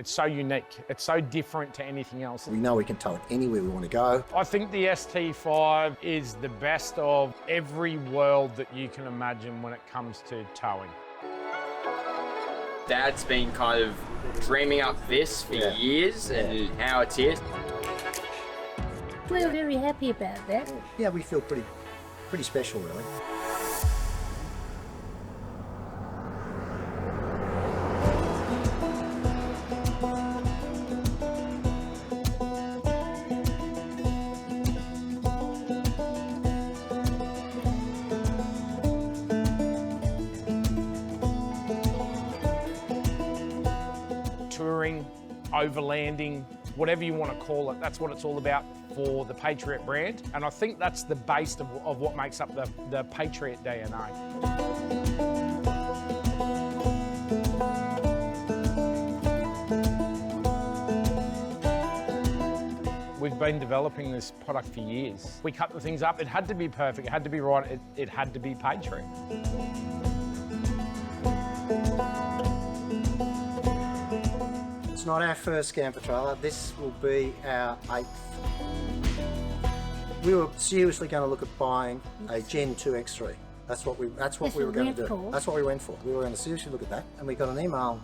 It's so unique. It's so different to anything else. We know we can tow it anywhere we want to go. I think the ST5 is the best of every world that you can imagine when it comes to towing. Dad's been kind of dreaming up this for years and how it is. We're very happy about that. Yeah, we feel pretty special, really. Touring, overlanding, whatever you want to call it, that's what it's all about for the Patriot brand. And I think that's the base of what makes up the Patriot DNA. We've been developing this product for years. We cut the things up. It had to be perfect. It had to be right. It had to be Patriot. It's not our first camper trailer. This will be our 8th. We were seriously going to look at buying a Gen 2 X3. That's what we were going to do. That's what we went for. We were going to seriously look at that, and we got an email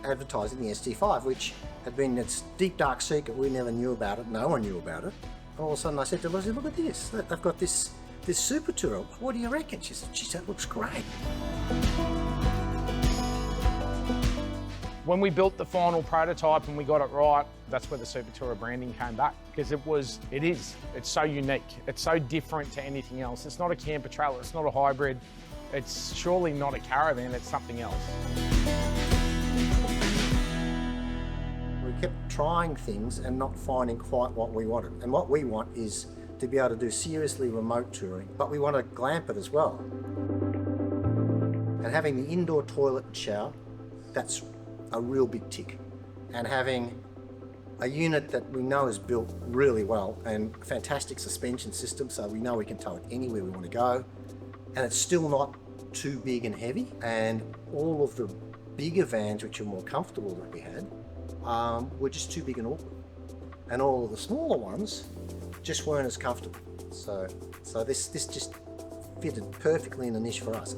advertising the ST5, which had been its deep dark secret. We never knew about it. No one knew about it. And all of a sudden, I said to Leslie, "Look at this. They've got this Super Tourer. What do you reckon?" She said, "Looks great." When we built the final prototype and we got it right, that's where the Super Tourer branding came back, because it's so unique. It's so different to anything else. It's not a camper trailer, it's not a hybrid, it's surely not a caravan, it's something else. We kept trying things and not finding quite what we wanted. And what we want is to be able to do seriously remote touring, but we want to glamp it as well. And having the indoor toilet and shower, that's a real big tick. And having a unit that we know is built really well and fantastic suspension system, so we know we can tow it anywhere we want to go. And it's still not too big and heavy. And all of the bigger vans, which are more comfortable that we had, were just too big and awkward. And all of the smaller ones just weren't as comfortable. So this just fitted perfectly in the niche for us.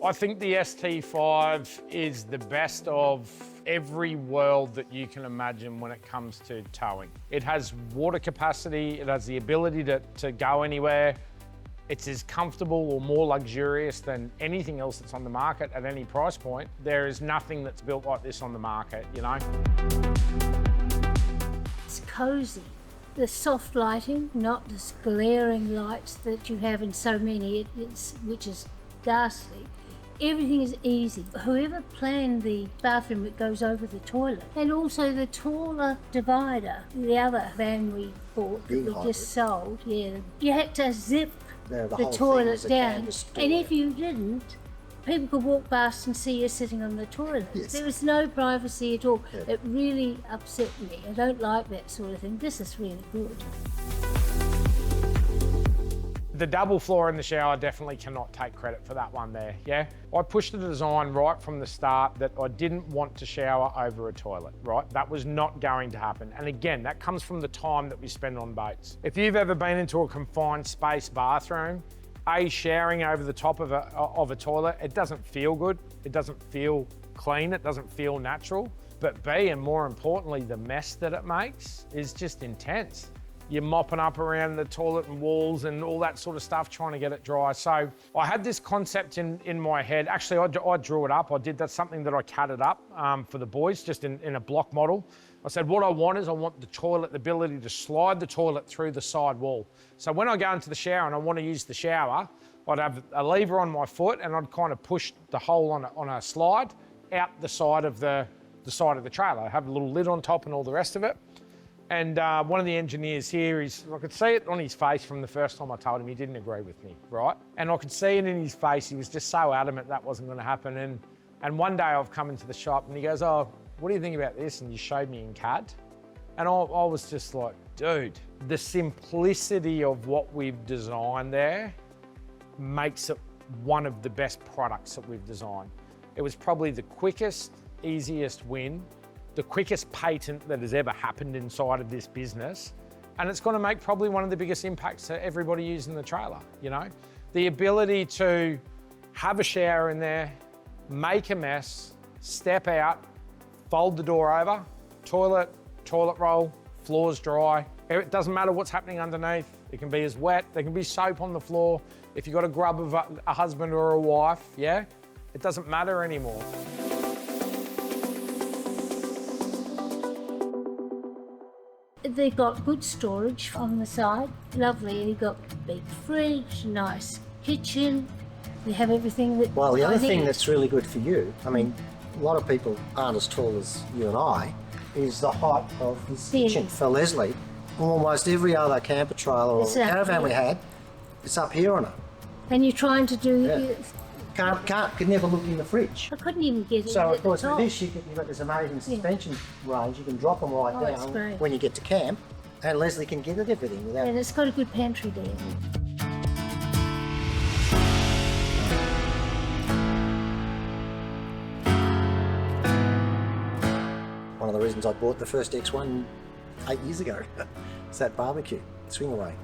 I think the ST5 is the best of every world that you can imagine when it comes to towing. It has water capacity, it has the ability to go anywhere. It's as comfortable or more luxurious than anything else that's on the market at any price point. There is nothing that's built like this on the market, you know? It's cosy. The soft lighting, not this glaring lights that you have in so many, which is ghastly. Everything is easy. Whoever planned the bathroom that goes over the toilet, and also the taller divider, the other van we bought that we just sold, you had to zip the toilet down. And if you didn't, people could walk past and see you sitting on the toilet. Yes. There was no privacy at all. It really upset me. I don't like that sort of thing. This is really good. The double floor in the shower definitely cannot take credit for that one there, yeah? I pushed the design right from the start that I didn't want to shower over a toilet, right? That was not going to happen. And again, that comes from the time that we spend on boats. If you've ever been into a confined space bathroom, showering over the top of a toilet, it doesn't feel good. It doesn't feel clean. It doesn't feel natural. But B, and more importantly, the mess that it makes is just intense. You're mopping up around the toilet and walls and all that sort of stuff, trying to get it dry. So I had this concept in my head. Actually, I drew it up. That's something that I cutted up for the boys, just in a block model. I said, what I want the toilet, the ability to slide the toilet through the side wall. So when I go into the shower and I want to use the shower, I'd have a lever on my foot and I'd kind of push the hole on a slide out the side of the trailer. I have a little lid on top and all the rest of it. And one of the engineers here, I could see it on his face from the first time I told him. He didn't agree with me, right? And I could see it in his face. He was just so adamant that wasn't going to happen. And one day I've come into the shop and he goes, "Oh, what do you think about this?" And you showed me in CAD. And I was just like, dude, the simplicity of what we've designed there makes it one of the best products that we've designed. It was probably the quickest, easiest win, the quickest patent that has ever happened inside of this business. And it's going to make probably one of the biggest impacts to everybody using the trailer, you know? The ability to have a shower in there, make a mess, step out, fold the door over, toilet roll, floors dry. It doesn't matter what's happening underneath. It can be as wet, there can be soap on the floor. If you've got a grub of a husband or a wife, yeah, it doesn't matter anymore. They've got good storage on the side, lovely. They've got big fridge, nice kitchen. They have everything that Well, the I other think- thing that's really good for you, I mean, a lot of people aren't as tall as you and I, is the height of this Yeah. kitchen. For Leslie, almost every other camper trailer or It's up caravan we here. had, it's up here on it. And you're trying to do. Yeah. Could never look in the fridge. I couldn't even get it. So at of course the with top. this, you've got this amazing suspension range. You can drop them right Oh, it's down great. when you get to camp, and Leslie can get at everything without. And it's got a good pantry there. One of the reasons I bought the first X1 8 years ago. It's that barbecue, swing away.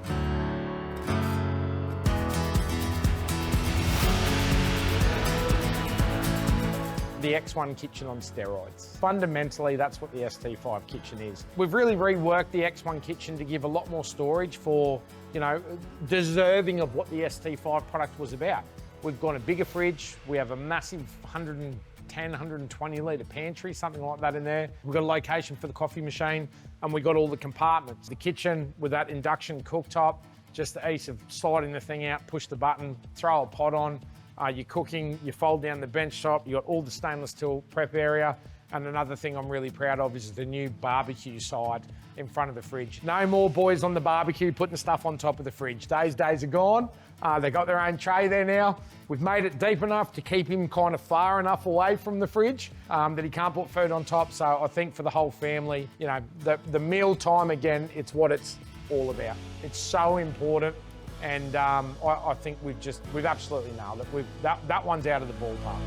The X1 kitchen on steroids. Fundamentally, that's what the ST5 kitchen is. We've really reworked the X1 kitchen to give a lot more storage for, you know, deserving of what the ST5 product was about. We've got a bigger fridge. We have a massive 110, 120 litre pantry, something like that in there. We've got a location for the coffee machine, and we've got all the compartments. The kitchen with that induction cooktop, just the ease of sliding the thing out, push the button, throw a pot on. You're cooking, you fold down the bench top, you got all the stainless steel prep area. And another thing I'm really proud of is the new barbecue side in front of the fridge. No more boys on the barbecue putting stuff on top of the fridge. Those days are gone. They got their own tray there now. We've made it deep enough to keep him kind of far enough away from the fridge that he can't put food on top. So I think for the whole family, you know, the meal time, again, it's what it's all about. It's so important. And I think we've absolutely nailed it. That one's out of the ballpark.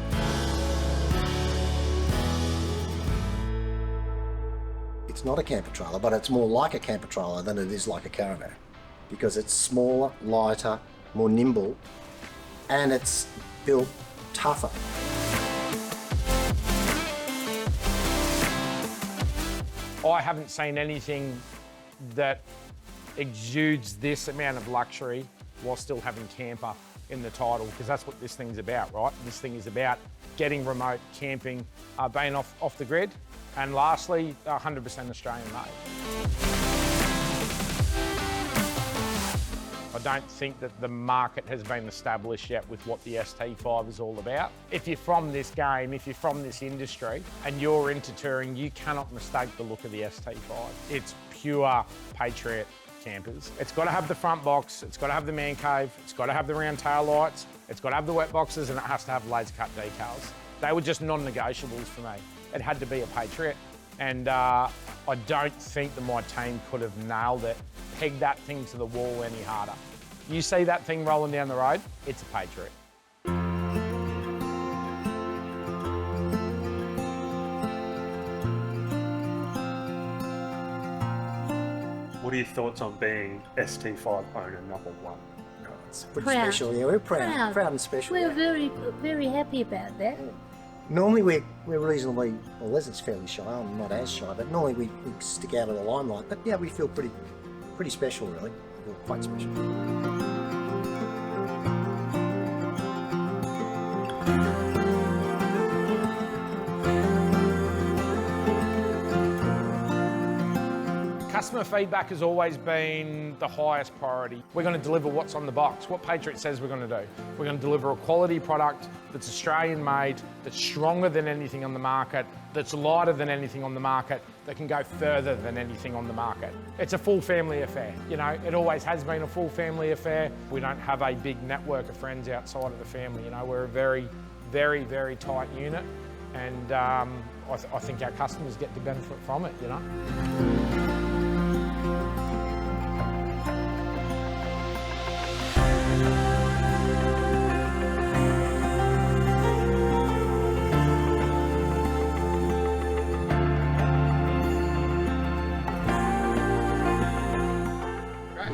It's not a camper trailer, but it's more like a camper trailer than it is like a caravan, because it's smaller, lighter, more nimble, and it's built tougher. I haven't seen anything that exudes this amount of luxury while still having camper in the title, because that's what this thing's about, right? This thing is about getting remote, camping, being off the grid, and lastly, 100% Australian made. I don't think that the market has been established yet with what the ST5 is all about. If you're from this game, if you're from this industry and you're into touring, you cannot mistake the look of the ST5. It's pure Patriot campers. It's got to have the front box, it's got to have the man cave, it's got to have the round tail lights, it's got to have the wet boxes, and it has to have laser cut decals. They were just non-negotiables for me. It had to be a Patriot. And I don't think that my team could have nailed it, pegged that thing to the wall any harder. You see that thing rolling down the road, it's a Patriot. What are your thoughts on being ST5 owner #1? It's pretty Proud. special. Yeah, we're proud and special. We're yeah. very, very happy about that. Normally we're reasonably, well, Leslie's fairly shy. I'm not as shy, but normally we stick out of the limelight. But yeah, we feel pretty special, really. We feel quite special. Customer feedback has always been the highest priority. We're going to deliver what's on the box, what Patriot says we're going to do. We're going to deliver a quality product that's Australian made, that's stronger than anything on the market, that's lighter than anything on the market, that can go further than anything on the market. It's a full family affair. You know, it always has been a full family affair. We don't have a big network of friends outside of the family. You know, we're a very, very, very tight unit, and I think our customers get the benefit from it, you know.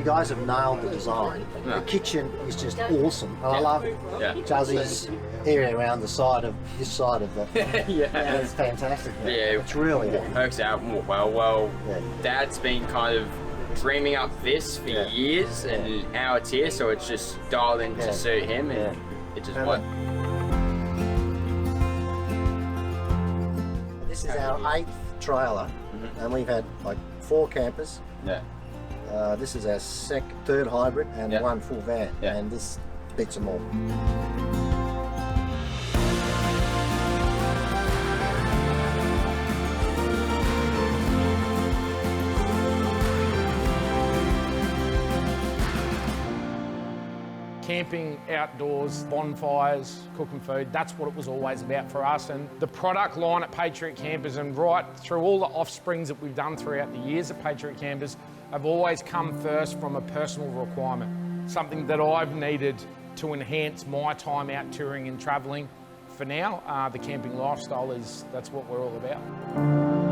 guys have nailed the design. Yeah. The kitchen is just awesome. And I love Yeah. Juzzy's area around the side of this side of the. Yeah. It's fantastic. Yeah. It's really good. Works out well. Yeah. Dad's been kind of dreaming up this for Yeah. years, and now it's here, so it's just dialed in Yeah. to suit him, and Yeah. it just And worked. This is our 8th trailer, and we've had like 4 campers. Yeah. This is our third hybrid and Yeah. 1 full van, Yeah. and this beats them all. Camping outdoors, bonfires, cooking food, that's what it was always about for us. And the product line at Patriot Campers, and right through all the offsprings that we've done throughout the years at Patriot Campers, have always come first from a personal requirement, something that I've needed to enhance my time out touring and travelling. For now, the camping lifestyle that's what we're all about.